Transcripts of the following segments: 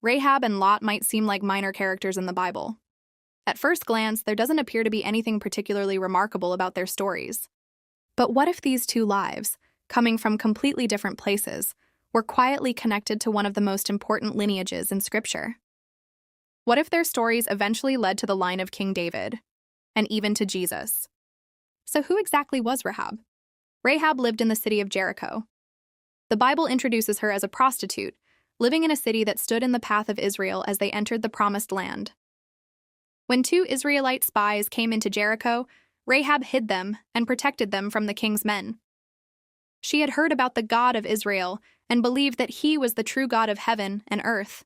Rahab and Lot might seem like minor characters in the Bible. At first glance, there doesn't appear to be anything particularly remarkable about their stories. But what if these two lives, coming from completely different places, were quietly connected to one of the most important lineages in Scripture? What if their stories eventually led to the line of King David, and even to Jesus? So who exactly was Rahab? Rahab lived in the city of Jericho. The Bible introduces her as a prostitute, living in a city that stood in the path of Israel as they entered the Promised Land. When two Israelite spies came into Jericho, Rahab hid them and protected them from the king's men. She had heard about the God of Israel and believed that he was the true God of heaven and earth.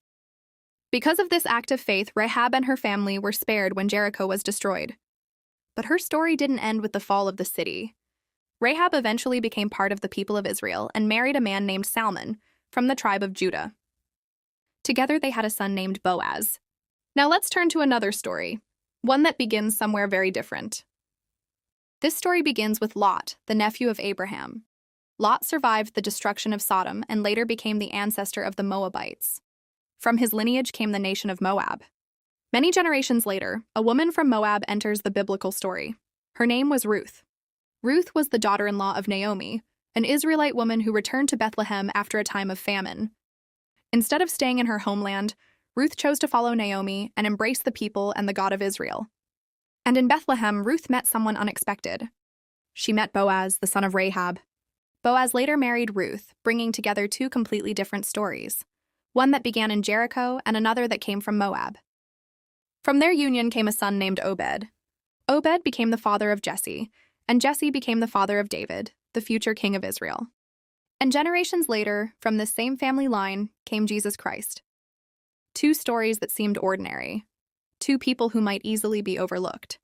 Because of this act of faith, Rahab and her family were spared when Jericho was destroyed. But her story didn't end with the fall of the city. Rahab eventually became part of the people of Israel and married a man named Salmon from the tribe of Judah. Together they had a son named Boaz. Now let's turn to another story, one that begins somewhere very different. This story begins with Lot, the nephew of Abraham. Lot survived the destruction of Sodom and later became the ancestor of the Moabites. From his lineage came the nation of Moab. Many generations later, a woman from Moab enters the biblical story. Her name was Ruth. Ruth was the daughter-in-law of Naomi, an Israelite woman who returned to Bethlehem after a time of famine. Instead of staying in her homeland, Ruth chose to follow Naomi and embrace the people and the God of Israel. And in Bethlehem, Ruth met someone unexpected. She met Boaz, the son of Rahab. Boaz later married Ruth, bringing together two completely different stories, one that began in Jericho and another that came from Moab. From their union came a son named Obed. Obed became the father of Jesse, and Jesse became the father of David, the future king of Israel. And generations later, from this same family line, came Jesus Christ. Two stories that seemed ordinary, two people who might easily be overlooked.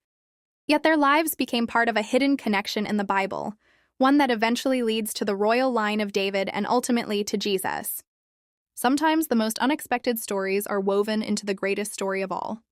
Yet their lives became part of a hidden connection in the Bible, one that eventually leads to the royal line of David and ultimately to Jesus. Sometimes the most unexpected stories are woven into the greatest story of all.